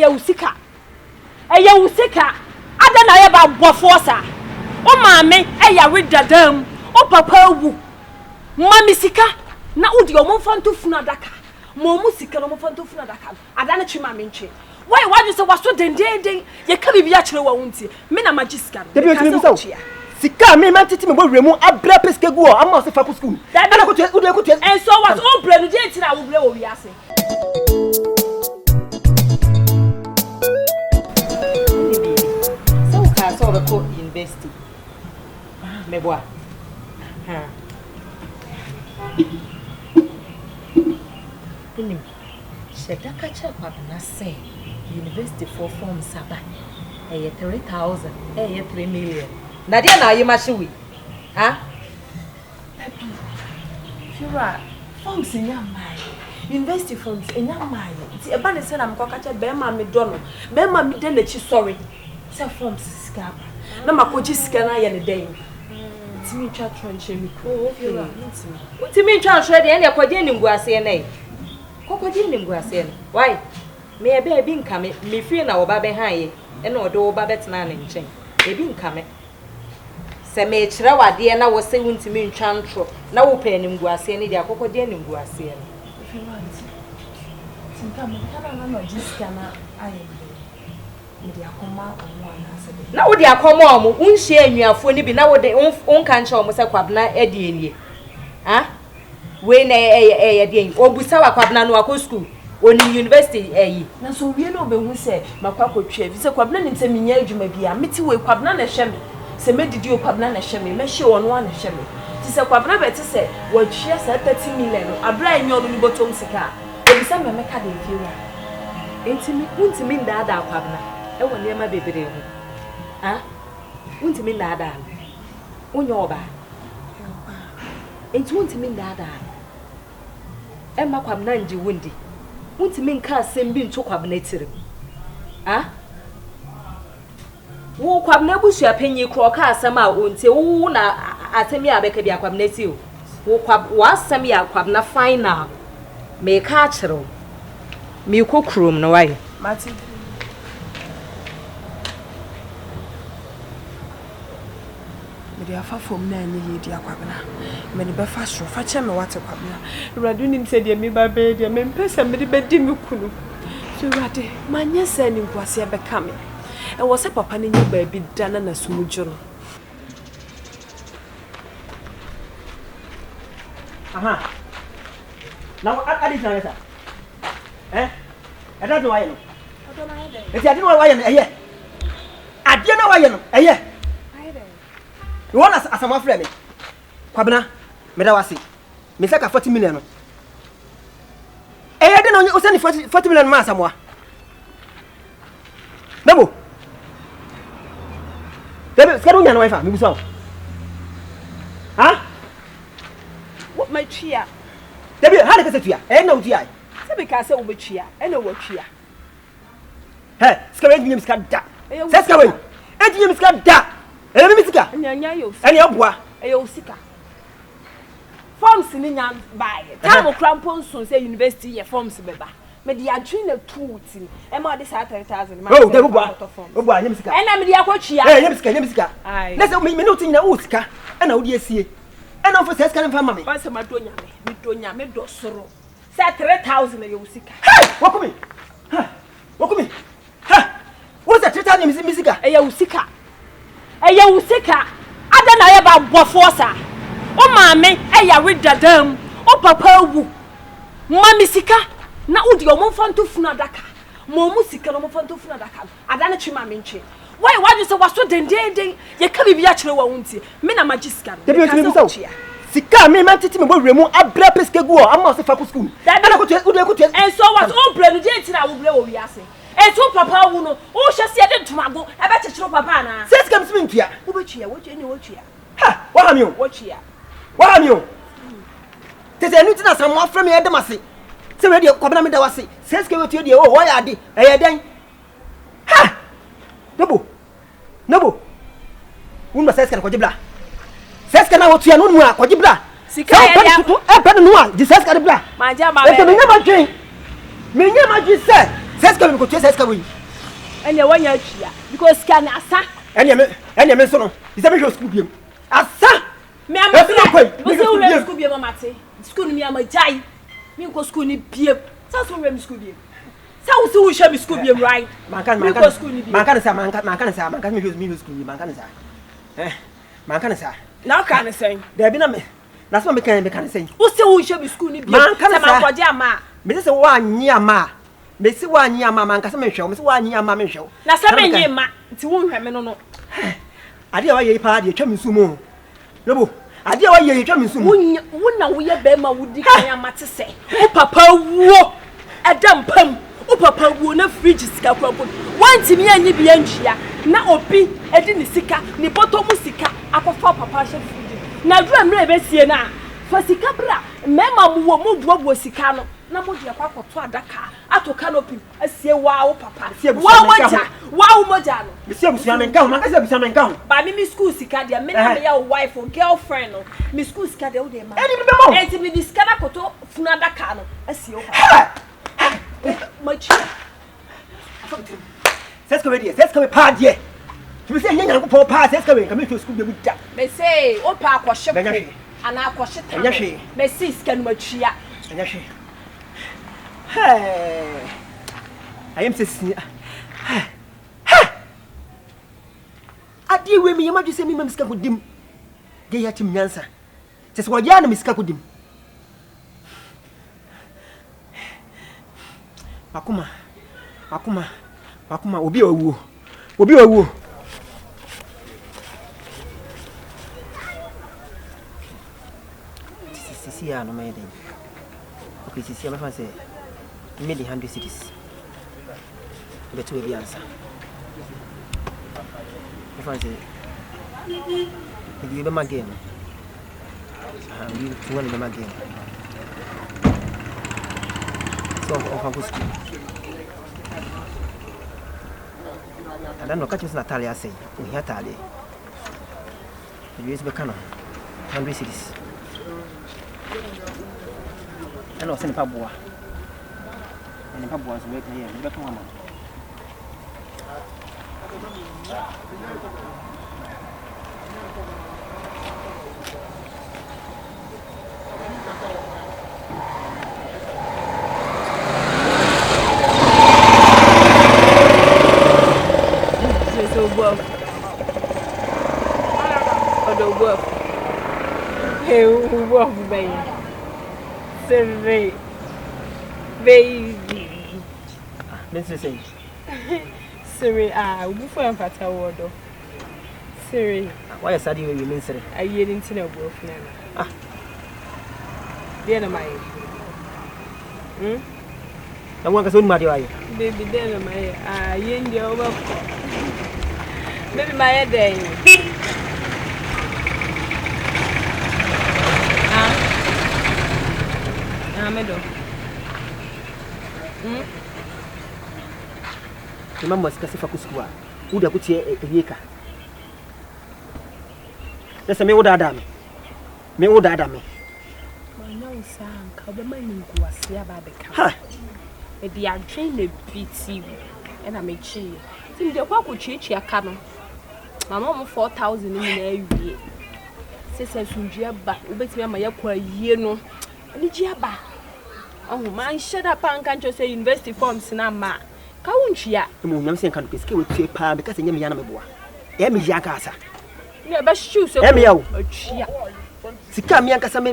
eya usika ada na ye ba bofo sa o maame eya redadam o papa wu mami sika na udi o monfanto funu adaka mo mu sika no monfanto funu adaka ada na chima me nche why you say waso dendenden ye ka bibia kire wa wunti me na magiska no sika me man titi me bo remu abra peske gu o ama o se fa ku school na ko udi and so what o bre no je ntina wo bre wo wi ase so ka so be ko university me boa Punim, Shedaka Chapana say university for form Saba, 3,000, 3 million. Nadia, now you must we. Ah, Fura, forms in your mind. University forms in your mind. It's a band said I'm cockatcha, Bema Midonald, Bema Midenechi, sorry. Say forms scab. No, my coach is scanner any day. It's me, chat, and what do you mean, child, ready any according to us, and why? May a baby come, me feel now baby high, and no do babet nan in chain. Baby come. Say, me trawa, dear, now was saying to me in chantro. Now open him guasi any their cocodine in guasi. If you want, some come, I just cannot. I am now would ya come on, won't share your phone be now the own country almost a quabna Eddie. Ah? When a day, or Busawa Quabna no a school, when in university, eh? Now, so we know who said, Macaco Chef is a quabnan in Seminary, you may be a mitty with quabnana shemmy. Say, made you quabnana shemmy, may show on one shemmy. Tis a quabna better say, what she has 30 million, a blind your little bottom cigar. There is some American in Fura. Ain't me, won't mean that quabna. I will never be very good. Ah? Won't mean that. On your back. It won't mean that. Emma Quabnanji windy. Won't mean car same being to quabnated. Ah? Walk up nebus your penny crocker somehow won't say, oh, I tell me I beg a quabnatio. Walk up was some ya quabna fine now. May catch her. Me cook room no way. Martin. The afa from na ni dia kwabena me ne be fa sro fa che me wate kwabena uradu nim se de me ba be de me mpesa me de be di me kunu so urade manya se ni nkwase be ka me e wo se papa ne nya ba bi dana na sumujuro aha now adi na yesa eh ada do waye no eti adi no waye no eye adi no waye no eye you want as a friend me kwabena me da wase me saka 40 million no dey no o send 40 million ma asamoa debo skadu nya no wife me buso ha what my chia debi how dey kase tua na utia se be ka se wo be chia na wo tua he skawe nyim skada se skawe nyim skada mi sika nya yo eni aboa eyo sika forms ni nya bae tam crampon so say university ye forms beba me di adwin na tuuti e ma de 30,000 ma oh de boa nyim sika na me di akotwia nyim sika na se me no tin na o sika e na wo di asie e na fo se sika nfa ma me ba se ma do nya me do soro say 3,000 ye sika wakumi ha wo se 3,000 mi sika e ye sika eya usika ada na ye ba bofo sa o maame eya redadam o papa wu mami sika na udi o monfanto funu adaka mo mu sika no monfanto funu adaka ada na chima me nche why you say waso dendenden ye ka bibia kire wa wunti me na magiska no sika me man titi me bo remu abra peske gu o ama o se fa ku school da na ko tu and so what o bre no je ntina wo bre wo wiase eto papa wu no o hye se de ntomago e be chechiro papa na se skam simi ntua wo be tua wo ni wo tua ha wa ha mi o tete nu tina sam afra me e dem ase se we de kwabena me da wase se skam we tua de o wo ya de e ye den ha nobo un ba se skam ko jibla se skam na wo tua no nu a ko jibla sika ya e pe no a di se skam de bla ma ja ma be me nya ma dwen se Says coming to says coming. And you want your chia because can asa. And you mention is a school. Asa. Me am a school be mama te. School me am a jai. Me go school ni biem. Sa so rem school biem. Sa wo so wo hwe me school biem right. Man can say me school man can say. Man can say. Now can say. There be na me. That's what me can say. Wo se wo hwe me school ni biem. Man can say ama. Me say one year ma. Me say 1 year ma man can say me hwe. Me say 1 year ma me hwe. Na say me nye ma. Nti wo hwe me no. Ade a wa ye pa de twa me sumo. Lobo. Ade a wa ye twa me sumo. Wo na wo ye be ma wo di kan amate se. Wo papa wo. Adam pam. Wo papa wo na fridge sika kwapon. Wanti me anyi bi antwia. Na obi edi ni sika, ni bottom sika akofa papa hye fridge. Na dura mre be sie na. Fa sika bra. Mema mo wo buabuo sika no. Na mo de akwakoto adaka. Ato canopy. Asie wa wo papa. Wa moja no. Me sie busia men ka ho, man ka se busia men ka ho. Ba me school sika de me na me ya wife or girlfriend no. Me school sika de wo de ma. Eni be mo. Enti me diska na koto funu adaka no. Asie wo papa. Machi. Says come pa die. You say nyanya ko pa says come to school be buta. Me say o pa akwhye ko. Ana akwhye ta. Enya hwe. Me say sika no matwia. Enya hwe. Hey. I am saying adi we me yamadu se me miska kodim. Ge yatim nyansa. Tes wo ya na miska kodim. Makuma obi owu. Sisi ya no mayede. Okay, sisi ya mafanse. Me the 100 cities. Betu we bi answer. Mafanse. You be my game. You want to be my game. So, on school. I don't know catch us Natalia say. We hear Tali. The US Becano. 100 cities. I know send Pabua. And Pabua is waiting here. You become one. Baby. Let's say. Siri, we for him fata wodo. Siri. Why is that you mean, sir? I hear into the wolf now. Then am I? I want to soon marry you. Baby, then am I? Yen the over. Baby, my head day. Medo. Mama sikasifa kusikwa. Uda kutie yeka. Lesa me uda adame. Me uda adame. Manya usanka obema ningu wase ababeka. Ha. E di adwen na biti na mechi. Tim de kwa kuchichi aka no. Mama mo 4000 ni na awie. Sese sunjia ba, obetimi ama yakwa yie no. Ani jia ba. Oh man, shut up and can't you say university forms na ma. Ka wonchia. Mo nyam sen kan peske we tue pa because nyam ya na meboa. E me ya kasa. Ne ba shoe so. E me ya wo. Achia. Sika me ankasa me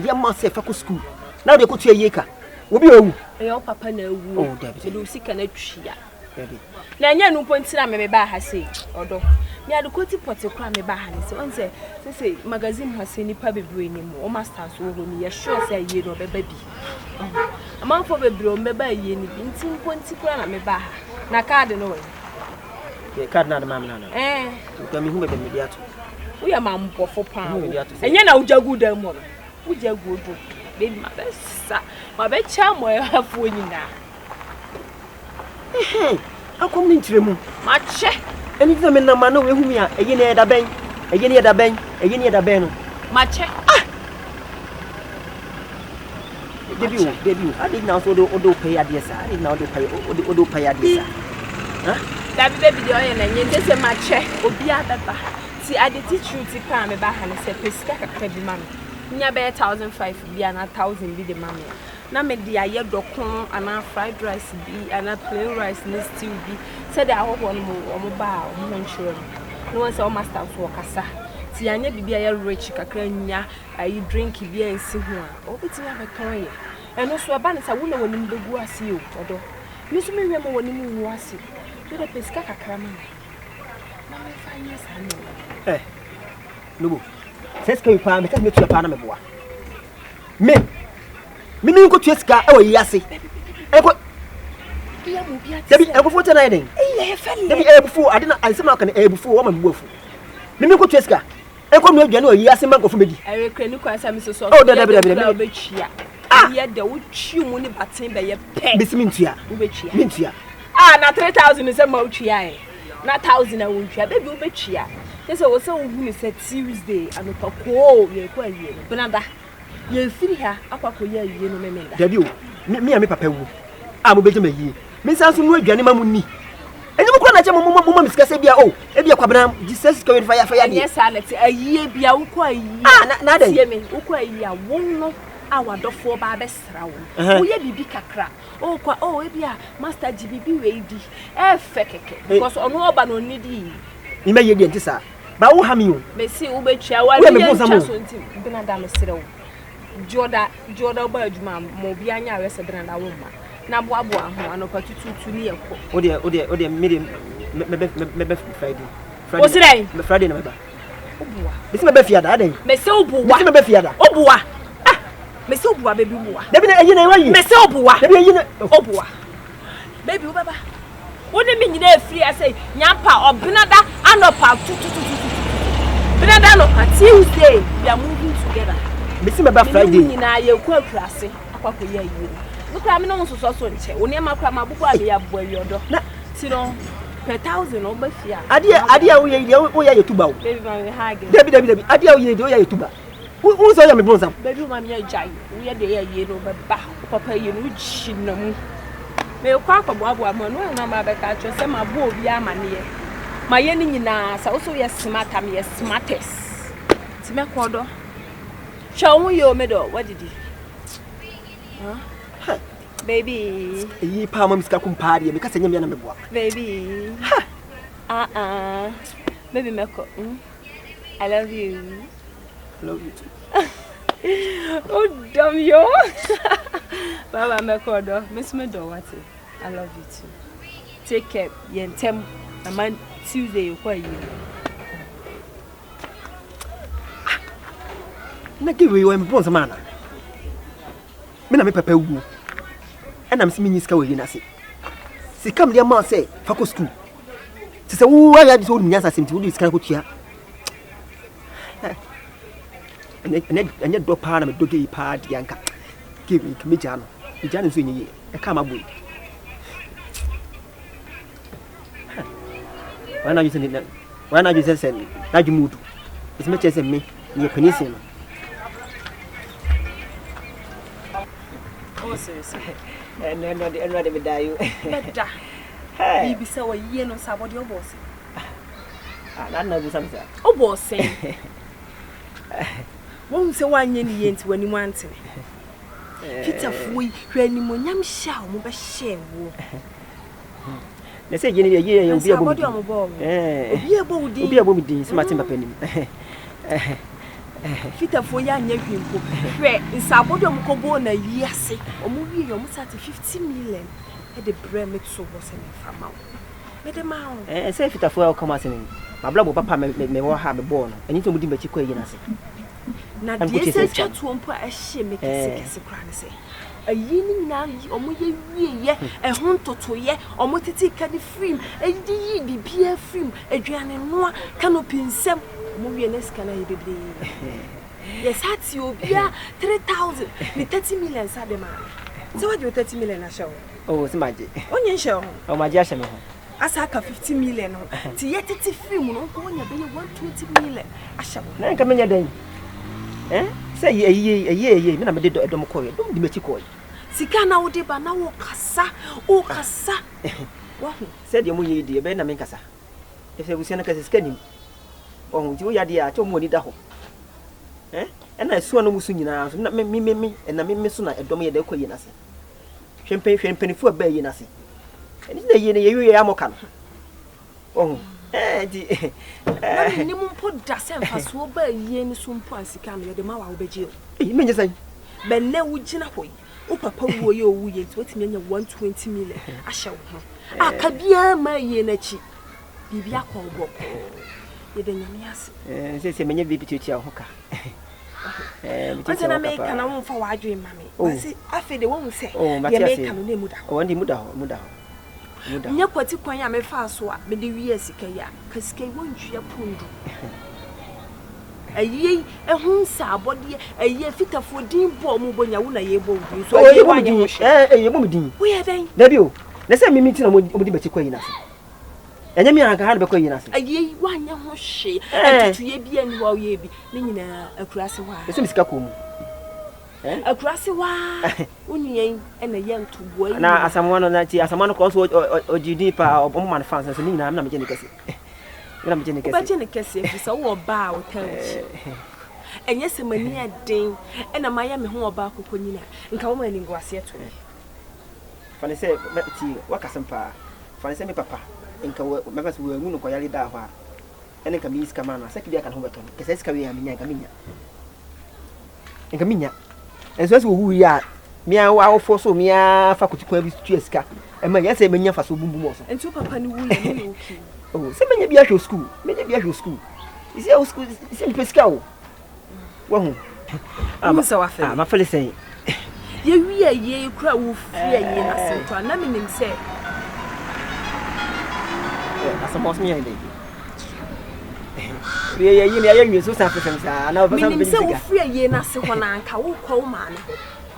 dia ma se fa ko school. Na de ko tue yeka. Obi owu. E yo papa na ewu. Oh, David. Do sika na twia. David. Na nya no ponti na me ba ha sei. Odo. Me adu koti pote kwa me ba ha ni se. On say magazine ha se nipa bebre ni mo. O masters wo ho ni ye sure say ye no beba bi. Among for bebre o meba ye ni bi. Nti ponti kwa na me ba ha. Na card no we. Ye card na ma na. Ko mi hu bebe me diato. Wo ya ma mpofo pa. Enye na ujagu da mo no. Ujagu do. Baby ma besa. Ma be cha mo ya hafu nyina. Akom ni ntiremu. Ma che. Eni tse me na ma no we hu mi a eye na eda ben. Eye na eda ben no. Ma che. debut. I did now so do pay at this. I did now do pay at this. Huh? That baby the oil and you just a match or be at that. See, I did teach you to come back and say, Pesca, baby, mammy. Near 1,500 be an 1,000 be the mammy. Now, make the air docon and our fried rice be and a plain rice and stew be. Said I want one more or mobile, I'm sure. No one's all master walk as a. See, I never be a rich cacrania. I drink beer and see one. Oh, it's never toy. And also a balance I wouldn't want him to go see you, although Miss Miriam when you was it. You're a pesca cramming. Now, 5 years I know. Eh, no. Says can you find me? Tell me to a Panama boy. Me go to Esca. Oh, yes. I got Debbie, I go for tonight. Debbie, before I didn't answer Mark and before woman wolf. Me go to Esca. I come no January, yes, man go for me. I reckon you quite some so. Oh, Debbie, ah, yet the wood chew money but same by your pay. Miss Mintia, Mintia. Ah, not 3,000 is a mochi. Not 1,000 I won't try, baby, Betchia. Yes, I was so who said Tuesday and a cocoa, you're quite here. But you feel here, up for your you know, debut. Me and me papa. I'm a bit of me. Miss Anson, no Granny Mammy. And you can't tell my mom, Miss Cassabia. Oh, if you're Cabram, Jesus going fire. Yes, Alex, a year be a quay. Ah, not a year, Uquay, won't know our dog for Barbes round. Oh, ye be big crack. Oh, if you are Master GBB ready. Feke, because on no ban on needy. You may get this, sir. But who have you? May see Ubecha, why we are just Benadam. Jordan Bird, ma'am, Mobiana, resident a woman. Now, Boabo, and opportunity to near. Oh, dear, medium, maybe Friday. What's today? Friday, November. This may be Fiada, may so boo, what may be Fiada. Oh, boy. Ah, may so boo, baby, boy. Debbie, you know, may so boo, oh, boy. Baby, Baba. What do you mean you're free? I say, Yampa or Benada and a part 2. Benada or Tuesday, we are moving together. Missing about Friday, and I will quite classy. Apa ye you. Look, I'm not so so. When you make my book, I have boy your dog. Sit on per 1,000 or by fear. Adia, we are your tuba. Debbie, Adia, you do your tuba. Who's all your bosom? Baby, my dear Jai, we are the year over Papa, you which she know. May you crack a bob, no number by catcher, some my boy, Yamania. My enemy now, also yes, smart, I'm yes, smartest. Timacodo. Show you middle. What did you? Huh? Baby. Ye palm scacum party because I am a baby. Baby Meko. I love you. Love you too. Oh, damn you. Baba Meko, Miss Meadow, what's it? I love you too. Take care. Yentem, a man Tuesday, you call you. Na give you a bonus man. Men am papa wu. And I'm seeing Niska we nasi. Si come dear man say, Fako school. Si say who I had told me as I seem to do this kind of here. And yet do part of a doggy part yanka. Give me Mijano. Mijano is in ye. I come up with. Why not using it? Why not you say, now you move? As much as me, you're peninsula. And then not the die. Hey, be so a year no sabot your boss. I know something. Oh, boss, say. Won't say 1 year when you want it. Peter Fui, when you young shall move a share. They say, a year you'll be able to be able to be smart in my penny. Peter for young people. Where in Sabodom Cobona, yes, or movie almost at 50 million. At the Bremet so was in from out. Let them out. And say Peter for come as in my blabber papa may well have a born, and into Mudim Chico. Now, this is just one put a shame, make a sick say. A year now, or more ye, a hunter to ye, or more to take a frame, a D be beer frame, a Adrian and Noah, canopy some. Movie and escalate baby. Yes, that's you. Yeah, 3,000. 30 million, sad man. So what you 30 million a show? Oh, it's magic. On your show. Oh, my gosh, as I can 50 million. To yet it's a film, no one, you 120 million. I shall not come in your day. Say ye, me na me de dom koy. Dom di meti koy. Sika na wo de ba na wo kasa. O kasa. Wa hu. Say de mo ye di e be na me kasa. E se busia na kasa sika nim. Oh, nti wo ya de a cho mo ni da ho. Na so no musu nyina so na me na me so na edom ye de koy na se. Hwempen fu ba ye na se. Eni na ye ne ye amoka no. Oh. Di ni mu mpo da se mfa so ba ye ni so mpo asika no ye de ma wa wo beje o. Menye sai. Be na wo gina hoyi. O papa wo ye owu ye nti wotimi anya 120 million ahye wo ho. Aka bia ma ye na chi. Bibia kwa oboko. Ye de nyame ase. Se menye bibi tuti a ho ka. Ante na me kana wo mfa wa adwe mame. Wasi afi de wo hu se. Ye me kana na mu da. O ndi mu da ho. Nya kwati kwan ya me fa so a me de wi asika ya ka sika wontwia pundu ayi ehun sa abode ayi fitafo din bo mu bonya wo na ye bo wi so ayi wa nya ye mo din wo ye den da bi o na se mi ti na mo di beti kwan yi na se enya mi anka ha de be kwan yi na se ayi wa nya ho hwe atutu ye bi ani wa ye bi ne nyina akurase wa so mi sika ko mu akurase wa unyen ena ye ntubo ayi na asamwano na ti asamwano ko so ogidi pa obo man fans so ni na me je ne kase na me je ne kase ba je ne kase fi so wo ba wo tanchi enye semani aden ena maye me ho oba akoko nyina nka wo mani ngwase to fane se ti wakasem pa fane se me papa nka me fa so wo anu no ko yale da ho a ene nka mi iska mana se ki bia kan ho beto kase iska wi ya minya nka minya enso se wo ya mia wa wo so mia fa kutikwa bi tu esika e ma ya se menya fa so bumbu mo so ento papa ni wu ya ni okay oh se menya bia hwe school isi o school isi mpesika o wa hu ma fele sen ye wi ye kura wo fia ye na se to na minim se asamos mi ande ye ni aye nwe so san fefem sa na ba san minim se wo fia ye na se ho na anka wo kwa wo ma ne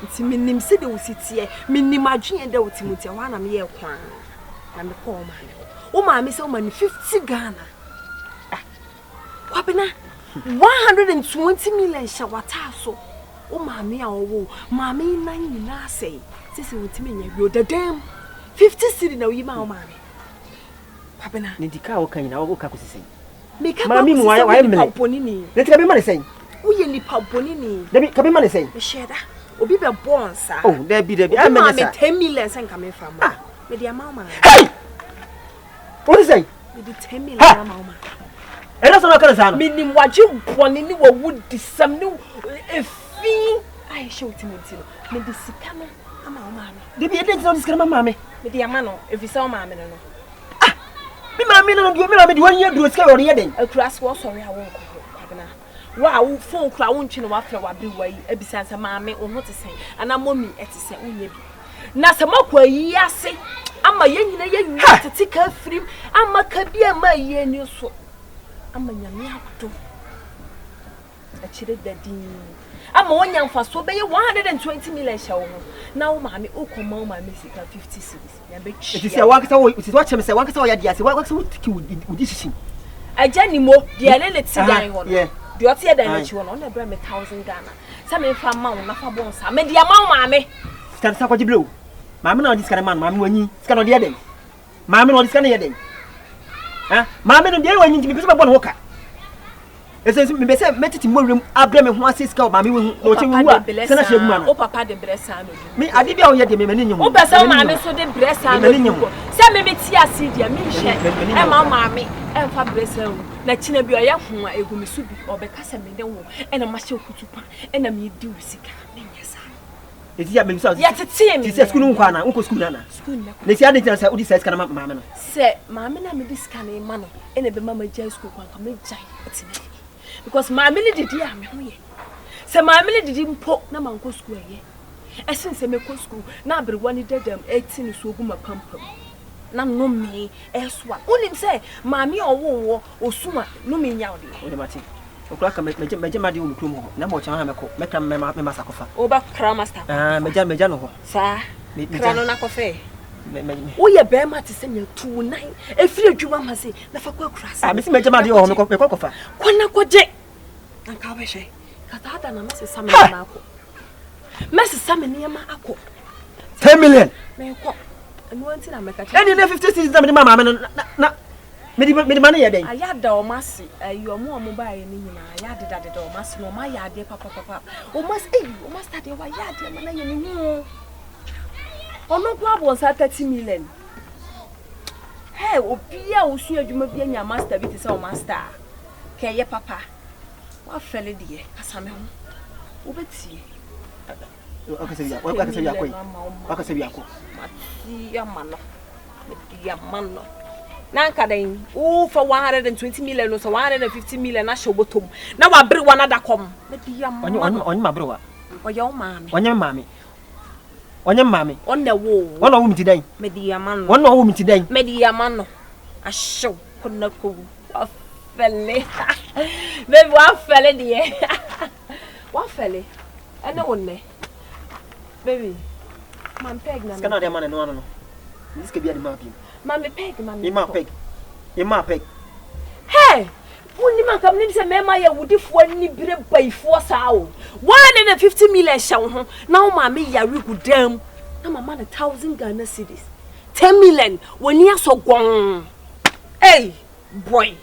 nti minim se de wo sitie minim adwen de wo timutie wa na me ye kwan na me ko ma ne wo ma me se wo ma ni 50 Ghana kwabena 120 million shawata so wo ma me a wo ma me na nyina sei sisi wo timi nya wi odadam 50 cedi na wo ma wo ma me kwabena ni dika wo kan nyina wo ka kosisi mami mu wa mele ne tika be ma ne sen wo ye lipa bonini da bi ka be ma ne sen me sheda obi be born sa oh da bi a me me 10 million sen ka me fa ma me dia mama hey what is say me di 10 million mama era so na kan sa no minim waje bonini wo wudi sam ni efi ai shoti menti no me di sika no ama mama de bi e de so sika mama me dia ma no efi sa mama me no mi mama no do mi mama di wanya duro sika ori ye den akras wo sorry a wo ko kwabena wa wo phone kura wo ntwe no wa fra wa bi wai ebisa nsa maame wo ho te sen ana mommy etise unye bi na se makwa yi ase ama yenyina yenwi tete ka frim ama ka bia ma yi ni so ama nyame ato a chire dadin ama wonya mfaso be 120 million shawo na wo maame ukoma wo maame sika 50 cedis ya be chi it is a wakasa wo it is what cheme say wakasa wo ya dia say wakasa wo tiki udi sisi aja ni mo dia le ti dan ho no di oti e dan na chi ho no na bra me 1000 Ghana sa me fa ma wo na fa bon sa me dia ma wo maame sika sa kwaji blow maame na odi sika man maame wanyi sika no dia den maame na odi sika na ye den ha maame no dia wanyi nti me pese bon ho ka ese me bese metiti mo wrem abre me ho ase sika maame we hu no che wu a se na shegu ma no o papa de bresa no me ade bia wo ye de me mani nyum o pese maame so de bresa no se me ti ase dia me hye e ma maame e fa bresa wu na china bi oya hu a egumi su bi obekasa me de wo e na ma hye kutupa e na me di usika me nyesa eti ya me bisa ya tete me ti school nkwa na nko school na na si ade sika odi sika na maame no se maame na me di sika na ma no e na be mama jai school kwa me jai ati because maame ni didi a me ho ye se maame ni didi mpo na manko school ye esin se me ko school na abrewa ni dadam 18 so ogu mapampam na no me eswa unim se maame owo osuma no me nya ode o de mati okura ka meje made wo mkrom ho na mo chan ha meko meka me masakofa oba kra master meja no ho sa kra no na kofe o ye be ma te se nya tu nan efiri adwuma ma se na fa kwa kra sa me se meja made wo meko kofa kwana koje anka we hwe Kata na mesi sami na ako. Mesi sami ni ma ako. 10 million. Me ko. Enu anti na me ka. Eni na 50 cedis na me mama me na me ma na ye den. Ayada o masi ayo mu ba ye ni nyina ayade dade o masi no ma yade papa. O masi tade wa yade ma na ye ni hu. Ono kwa bo sa 30 million. Hey, obia osu adwuma bia nya master bi te se o master. Ke ye papa. Wa fele de asame ho. Obetie. Akasebi akọ. Mati ya mano. Nanka den o for 120 million no so 150 million na show bottom. Na wa bere wana da kom. Mati ya mano. Onye ma bere wa. Oya o maami. Onye mami. Onne wo. Wona wo miti dan. Medi ya mano. Wona wo miti dan. Medi ya mano. Asho konna ko. Afele. Baby wa fele de. Wa fele. Ene wonne. Baby. Man peg na. Skana de man no. This could be the map. Man me peg man. You ma peg. Hey! Woni man kam ni se mema ya wudifo ni bire baifo saa o. 150 million sha ho. Na o ma me ya regudam. Na mama na 1000 Ghana cedis. 10 million woni aso gon. Hey, boy.